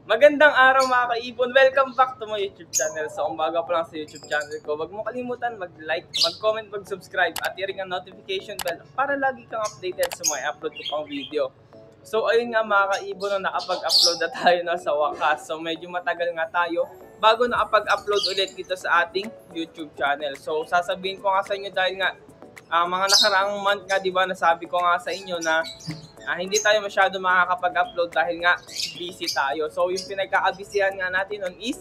Magandang araw mga kaibon. Welcome back to my YouTube channel. So kung bago pa lang sa YouTube channel ko, wag mo kalimutan mag-like, mag-comment, mag-subscribe at i-ring ang notification bell para lagi kang updated sa mga upload ko pang video. So ayun nga mga kaibon, nakapag-upload na tayo na sa wakas. So medyo matagal nga tayo bago nakapag-upload ulit dito sa ating YouTube channel. So sasabihin ko nga sa inyo dahil nga mga nakaraang month nga, di ba, nasabi ko nga sa inyo na hindi tayo masyado makakapag-upload dahil nga busy tayo. So yung pinagkakabisihan nga natin nun is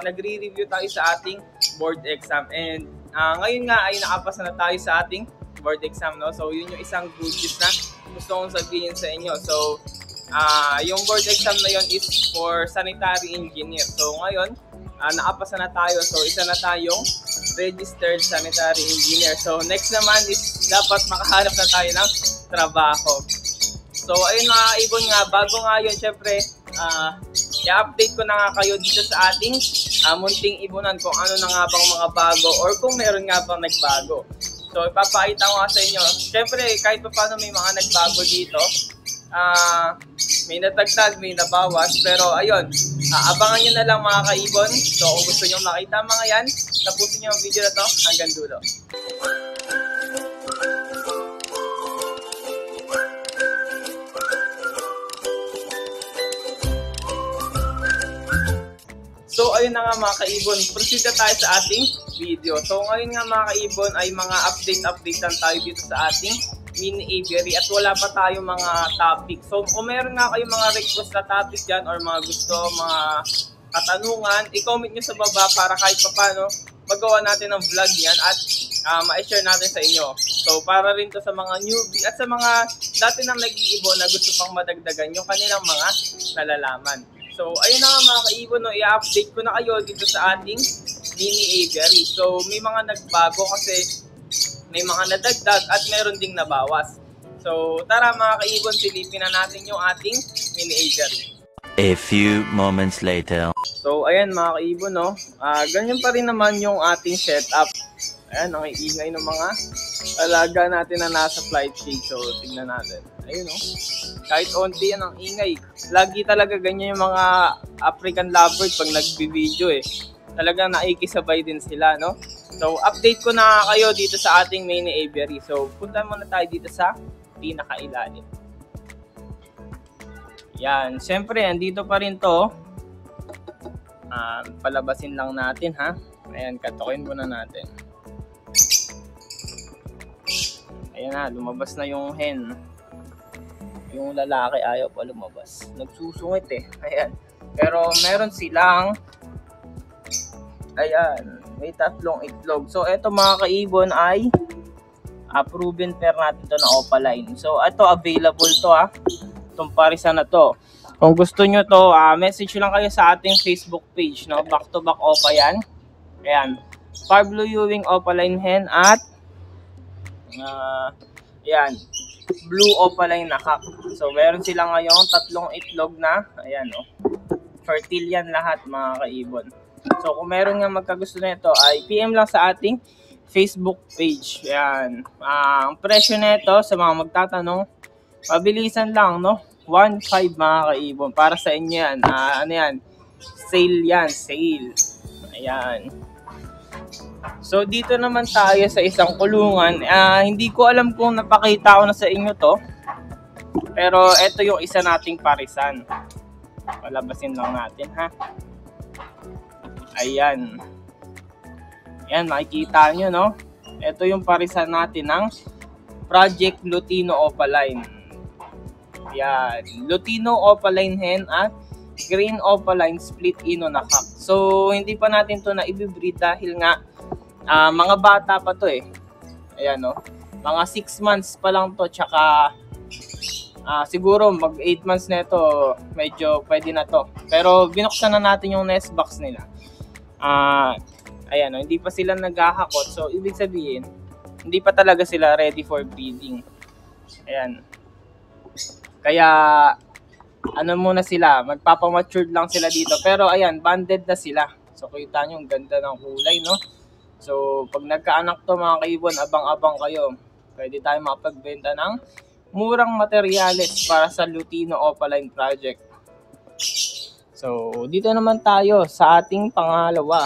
nagre-review tayo sa ating board exam. And ngayon nga ay nakapasa na tayo sa ating board exam, no? So yun yung isang good news na gusto kong sabihin sa inyo. So yung board exam na yun is for sanitary engineer. So ngayon nakapasa na tayo. So isa na tayong registered sanitary engineer. So next naman is dapat makahanap na tayo ng trabaho. So ayun mga ibon nga, bago nga yun, syempre i-update ko na nga kayo dito sa ating munting ibunan kung ano na nga bang mga bago or kung meron nga bang nagbago. So ipapakita ko nga sa inyo, syempre kahit pa paano may mga nagbago dito, may natagtag, may nabawas, pero ayun, abangan nyo na lang mga kaibon. So kung gusto nyo makita mga yan, tapusin nyo ang video na to hanggang dulo. So ayun na nga mga kaibon, proceed na tayo sa ating video. So ngayon nga mga kaibon ay mga update lang tayo dito sa ating mini aviary at wala pa tayo mga topic. So kung meron nga kayong mga request na topic dyan or mga gusto, mga katanungan, i-comment nyo sa baba para kahit pa paano magawa natin ng vlog yan at ma-share natin sa inyo. So para rin to sa mga newbie at sa mga dati nang nag-iibon na gusto pang madagdagan yung kanilang mga nalalaman. So, ayun na nga mga kaibon, no, i-update ko na kayo dito sa ating mini aviary. So, may mga nagbago kasi may mga nadagdag at meron ding nabawas. So, tara mga kaibon, silipin na natin yung ating mini aviary. A few moments later. So, ayan mga kaibon, no, ganyan pa rin naman yung ating setup. Ayan, ang iingay ng mga alaga natin na nasa flight cage. So, tingnan natin. Ayun, no. Kahit onti yan ang ingay. Lagi talaga ganyan yung mga African lovebird pag nagbi-video eh. Talagang naikisabay din sila, no? So, update ko na kayo dito sa ating mini aviary. So, punta muna tayo dito sa pinakailalim. Yan. Siyempre, andito pa rin to. Palabasin lang natin, ha? Ayan, katukin muna natin. Ayan na, lumabas na yung hen. Yung lalaki ayaw pa lumabas. Nagsusungit eh. Ayan. Pero meron silang, ayan, may 3 itlog. So eto mga kaibon ay proven pair natin to na opaline. So ito available to itong parisan na to. Kung gusto nyo to, message lang kayo sa ating Facebook page, no? Back to back opa yan. Ayan. Parblo Ewing opaline hen at ayan, blue opaline na cock. So meron sila ngayon 3 itlog na, ayan, oh. Fertile yan lahat mga kaibon. So kung meron nga magkagusto na ito ay PM lang sa ating Facebook page. Ayan. Ang presyo nito sa mga magtatanong, mabilisan lang, no? 1.5 mga kaibon. Para sa inyo yan. Ano yan? Sale yan, sale. Ayan. So dito naman tayo sa isang kulungan. Hindi ko alam kung napakita ko na sa inyo to. Pero ito yung isa nating parisan. Palabasin lang natin, ha. Ayan. Ayan, makikita nyo, no. Ito yung parisan natin ng Project Lutino Opaline. Ayan. Lutino Opaline hen at Green Opaline Split Ino na cock. So hindi pa natin to na i-breed dahil nga mga bata pa to eh. Ayan, no. Mga 6 months pa lang to, tsaka siguro mag 8 months na ito, medyo pwede na to. Pero binuksan na natin yung nest box nila. Ayan, no, hindi pa sila naghahakot. So ibig sabihin, hindi pa talaga sila ready for breeding. Ayan. Kaya ano muna sila, magpapamatured lang sila dito. Pero ayan, banded na sila. So kita nyo, ang ganda ng kulay, no? So pag nagkaanak to mga kaibon, abang-abang kayo. Pwede tayo makapagbenta ng murang materyales para sa Lutino Opaline Project. So, dito naman tayo sa ating pangalawa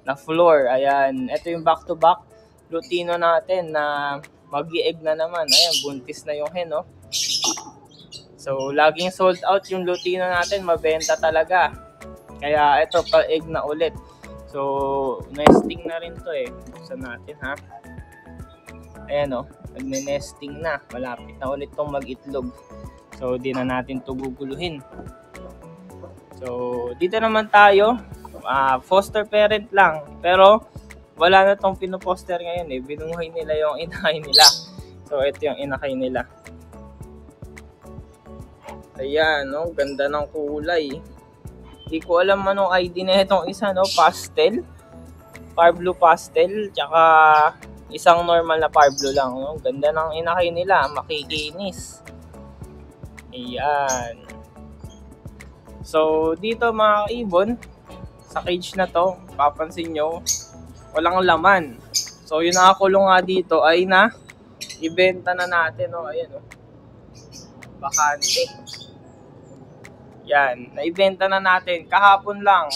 na floor. Ayan, ito yung back-to-back Lutino natin na mag-i-egg na naman. Ayan, buntis na yung hen, no? So, laging sold out yung Lutino natin, mabenta talaga. Kaya ito, pa-egg na ulit. So, nesting na rin to eh. Buksan natin, ha? Ayan, no? Nagne-nesting na. Malapit na ulit tong mag-itlog. So, di na natin to guguluhin. So, dito naman tayo. Foster parent lang. Pero, wala na tong pinoposter ngayon eh. Binuhay nila yung inakay nila. So, ito yung inakay nila. Ayan, no? Ganda ng kulay. Hindi ko alam anong ID na itong isa, no? Pastel. Far blue pastel. Tsaka isang normal na far blue lang, no? Ganda ng inakay nila. Makikinis. Ayan. So, dito mga ibon, sa cage na to, papansin nyo, walang laman. So, yung nakakulong nga dito ay na ibenta na natin, no? Ayan, no? Bakante. Yan, naibenta na natin kahapon lang.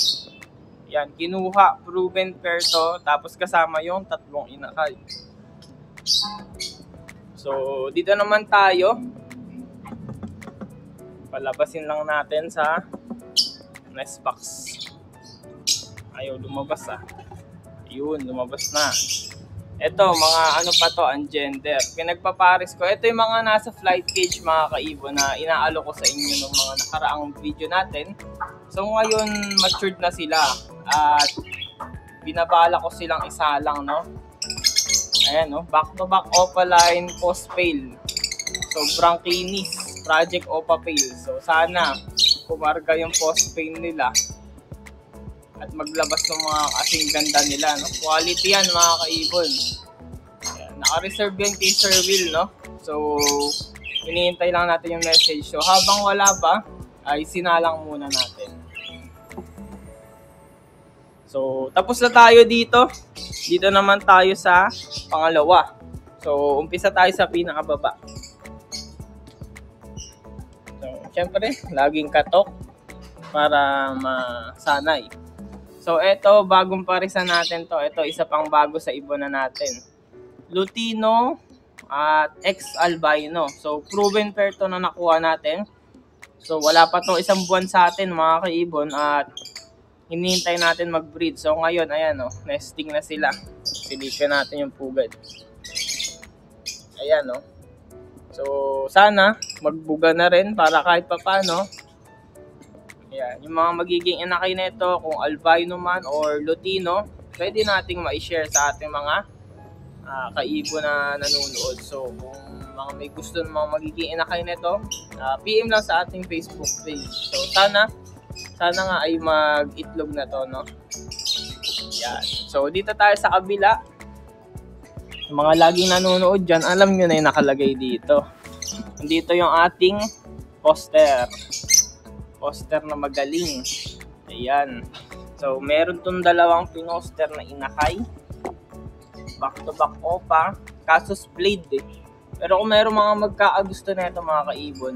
Yan, kinuha, proven pair to, tapos kasama yung 3 inakay. So, dito naman tayo. Palabasin lang natin sa nest box. Ayaw lumabas Ayun, lumabas na. Ito, mga ano pa to, ungender. Pinagpapares ko. Ito yung mga nasa flight cage, mga kaibon, na inaalo ko sa inyo ng mga nakaraang video natin. So ngayon, matured na sila. At binabala ko silang isa lang, no? Ayan, no? Back-to-back Opaline Post-Pail. Sobrang kinis. Project Opa Pail. So sana, kumarga yung post-pail nila. At maglabas ng mga kasing ganda nila, no? Quality yan, mga kaibon. Naka-reserve yan kay Sir Will, no? So, hinihintay lang natin yung message. So, habang wala pa, ay sinalang muna natin. So, tapos na tayo dito. Dito naman tayo sa pangalawa. So, umpisa tayo sa pinakababa. So, syempre, laging katok para masanay. So, ito, bagong parisan natin to. Ito, isa pang bago sa ibon na natin. Lutino at X-Albino. So, proven pair to na nakuha natin. So, wala pa to isang buwan sa atin, mga kaibon. At hinihintay natin mag-breed. So, ngayon, ayan, oh, nesting na sila. Silipin natin yung pugad. Ayan, oh. So, sana magbuga na rin para kahit papano. Ayan, yung mga magiging inakay na ito, kung albino man or Lutino, pwede nating ma-share sa ating mga kaibo na nanonood. So, kung mga may gusto ng mga magiging inakay na ito, PM lang sa ating Facebook page. So, sana nga ay mag-itlog na to, no? Ayan. So, dito tayo sa kabila. Yung mga laging nanonood dyan, alam nyo na yung nakalagay dito. Dito yung ating poster. Poster na magaling. Ayan. So, meron tong dalawang pinoster na inakay. Back-to-back Opa. Kaso splayed eh. Pero kung meron mga magkakagusto na ito, mga kaibon,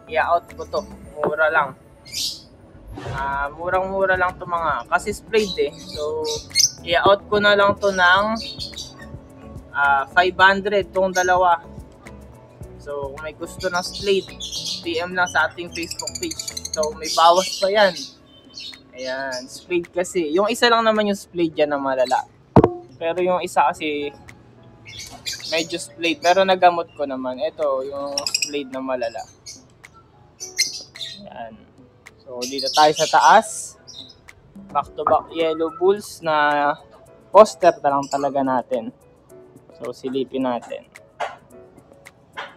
i-out ko to. Mura lang. Murang-mura lang to mga. Kasi splayed eh. So, i-out ko na lang to ng 500 tong dalawa. So, kung may gusto ng splayed, PM lang sa ating Facebook page. So, may bawas pa yan. Ayan, splayed kasi. Yung isa lang naman yung splayed dyan na malala. Pero yung isa kasi, medyo splayed. Pero nagamot ko naman. Ito, yung splayed na malala. Ayan. So, dito tayo sa taas. Back-to-back yellow bulls na poster na lang talaga natin. So, silipin natin.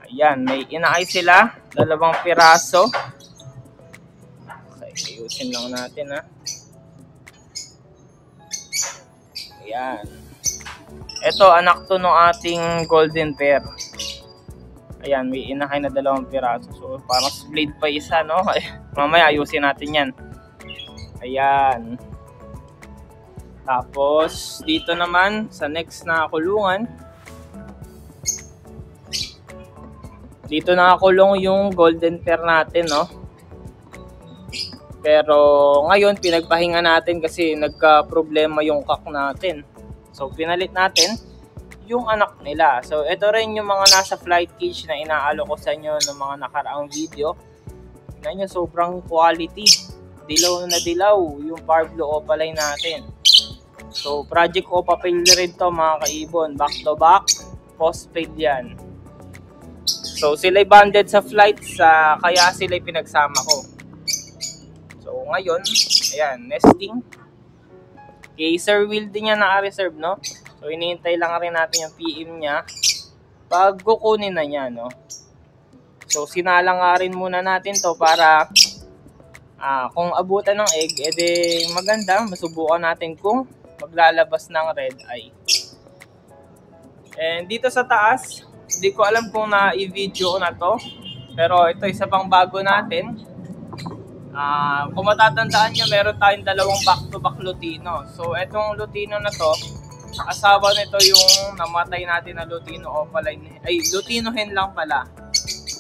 Ayan, may inakay sila. 2 piraso. Okay, ayusin lang natin, ha. Ayan. Ito, anak to ng ating golden pair. Ayan, may inakay na 2 piraso. So, parang split pa isa, no? Mamaya, ayusin natin yan. Ayan. Tapos, dito naman, sa next na kulungan, dito nakakulong yung golden pair natin, no? Pero ngayon, pinagpahinga natin kasi nagka-problema yung cock natin. So, pinalit natin yung anak nila. So, ito rin yung mga nasa flight cage na inaalo ko sa inyo ng mga nakaraang video. Tignan nyo, sobrang quality. Dilaw na dilaw yung Parblue Opaline natin. So, Project Opapil rin to mga kaibon. Back to back, postpaid yan. So, sila'y banded sa flight, kaya sila'y pinagsama ko. So, ngayon, ayan, nesting. Okay, Sir Will din niya naka-reserve, no? So, hinihintay lang rin natin yung PM niya pag kukunin na niya, no? So, sinalang nga rin muna natin to para kung abutan ng egg, edi maganda, masubukan natin kung maglalabas ng red eye. And dito sa taas, hindi ko alam kung na-i-video na to, pero ito isa pang bago natin. Kung matatandaan nyo, meron tayong dalawang back-to-back Lutino. So, etong Lutino na to, asawa nito yung namatay natin na Lutino Opaline. Ay, Lutino hen lang pala.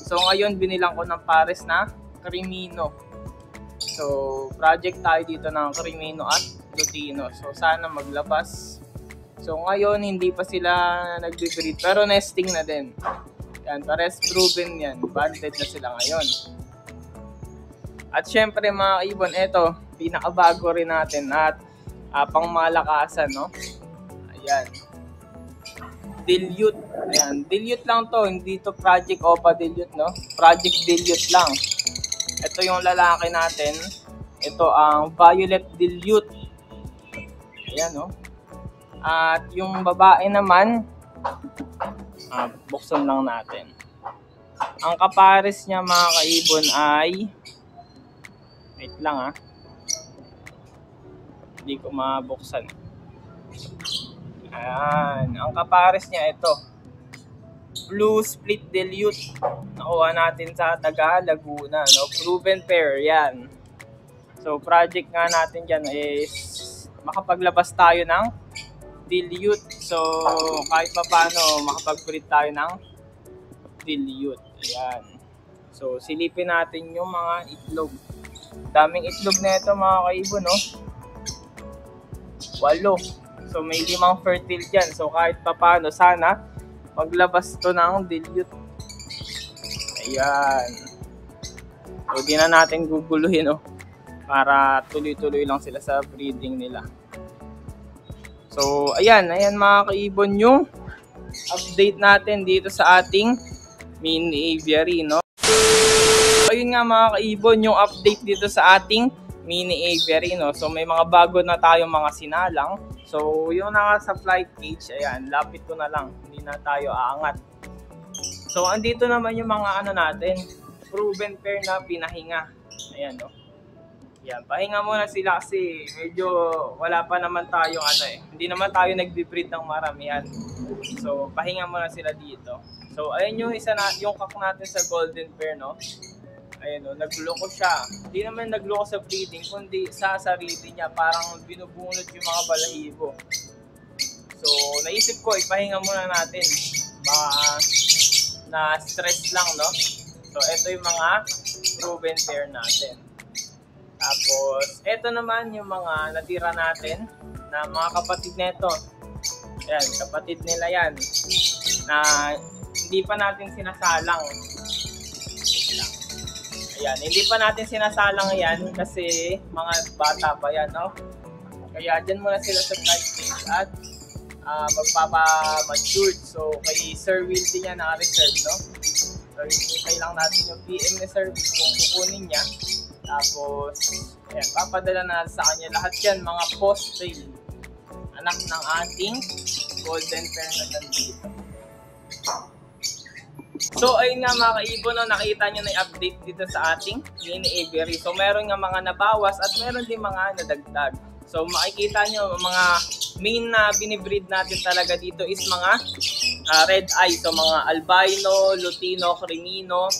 So, ngayon, binilang ko ng pares na Crimino. So, project tayo dito ng Crimino at Lutino. So, sana maglabas. So, ngayon, hindi pa sila nagbe-breed. Pero nesting na din. Yan, pares proven yan. Banded na sila ngayon. At syempre mga kaibon, ito, pinakabago rin natin at pangmalakasan, no? Ayan. Dilute. Ayan, dilute lang to, hindi to Project Opa Dilute, no? Project Dilute lang. Ito yung lalaki natin. Ito ang Violet Dilute. Ayan, no? At yung babae naman, buksan lang natin. Ang kapares niya mga kaibon ay... Wait lang hindi ko mabuksan. Ayan. Ang kapares niya ito. Blue Split Dilute. Nakuha natin sa Taga Laguna. No? Proven pair. Yan. So, project nga natin dyan is makapaglabas tayo ng dilute. So, kahit pa paano makapag-breed tayo ng dilute. Ayan. So, silipin natin yung mga itlog. Daming itlog na ito mga kaibon, no? 8. So, may 5 fertile dyan. So, kahit pa paano, sana maglabas to ng dilute. Ayan. So, di na natin guguluhin, no? Para tuloy-tuloy lang sila sa breeding nila. So, ayan mga kaibon yung update natin dito sa ating mini aviary, no? Ayun nga mga kaibon yung update dito sa ating mini aviary, no? So may mga bago na tayong mga sinalang. So yung nasa flight cage, ayan, lapit ko na lang, hindi na tayo aangat. So andito naman yung mga natin, proven pair na pinahinga. Ayan, no? Yan, pahinga muna sila kasi medyo wala pa naman tayong hindi naman tayo nagbe-breed ng maramihan. So pahinga muna sila dito. So ayun yung isa na, yung cock natin sa golden pair, no? Ayun, nagloko siya. Hindi naman nagloko sa breeding, kundi sa sarili niya. Parang binubunot yung mga balahibo. So, naisip ko, ipahinga muna natin. Baka na-stress lang, no? So, ito yung mga proven pair natin. Tapos, ito naman yung mga natira natin na mga kapatid nito. Ayan, kapatid nila yan. Na hindi pa natin sinasalang. Ayan, hindi pa natin sinasalang yan kasi mga bata pa yan, no? Kaya dyan muna sila sa flight cage at magpapa-matured. So, kay Sir Will din yan naka-reserve, no? So, hinihintay lang natin yung PM ni Sir Will kung kukunin niya. Tapos, ayan, papadala na sa kanya. Lahat yan, mga post-trail. Anak ng ating golden pair na nandito. So, ayun nga mga kaibon, no, nakita nyo na yung update dito sa ating mini aviary. So, meron nga mga nabawas at meron din mga nadagdag. So, makikita nyo, mga main na binibreed natin talaga dito is mga red eye. So, mga albino, Lutino, Crimino,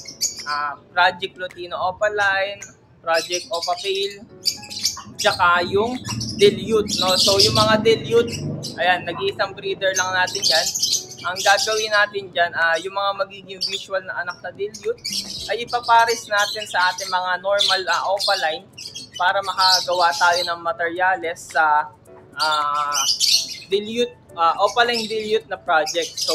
Project Lutino Opaline, Project Opapil, tsaka yung dilute, no? So, yung mga dilute, ayan, nag-iisang breeder lang natin yan. Ang gagawin natin dyan, yung mga magiging visual na anak na dilute, ay ipapares natin sa ating mga normal opaline para makagawa tayo ng materyales sa dilute, opaline dilute na project. So,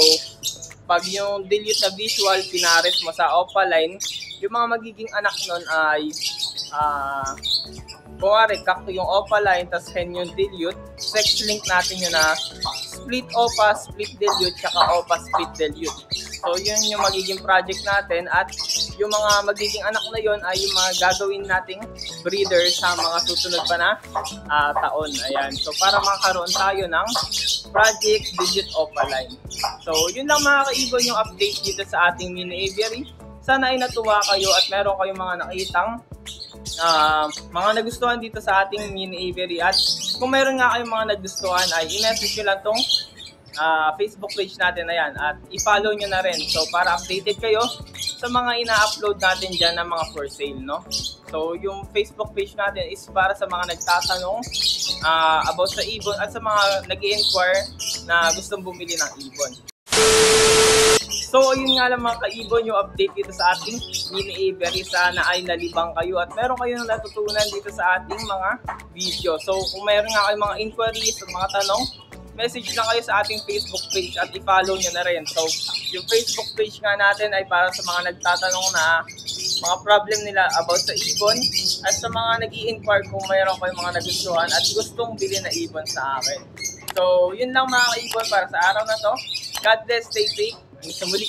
pag yung dilute na visual pinares mo sa opaline, yung mga magiging anak nun ay kunwari, kakto yung opaline, tas hen yung dilute, sex link natin yun na split opa, split dilute, tsaka opa, split dilute. So, yun yung magiging project natin at yung mga magiging anak na yun ay yung mga gagawin nating breeder sa mga susunod pa na taon. Ayan. So, para makaroon tayo ng project dilute opaline. So, yun lang mga kaibon yung update dito sa ating mini aviary. Sana ay natuwa kayo at meron kayong mga nakitang mga nagustuhan dito sa ating mini aviary. At kung meron nga kayong mga nagustuhan ay i-message nyo lang tong Facebook page natin na yan at i-follow nyo na rin. So para updated kayo sa mga ina-upload natin dyan na mga for sale, no? So yung Facebook page natin is para sa mga nagtatanong about sa ibon at sa mga nag-i-inquire na gustong bumili ng ibon. So, yun nga lang mga kaibon yung update dito sa ating mini aviary. Sana ay nalibang kayo at meron kayong natutunan dito sa ating mga video. So, kung meron nga kayong mga inquiries at mga tanong, message lang kayo sa ating Facebook page at i-follow nyo na rin. So, yung Facebook page nga natin ay para sa mga nagtatanong na mga problem nila about sa ibon at sa mga nag-i-inquire kung mayroon kayong mga nagustuhan at gustong bilhin na ibon sa akin. So, yun lang mga kaibon para sa araw na to. God bless, stay safe. Hanggang sa muli.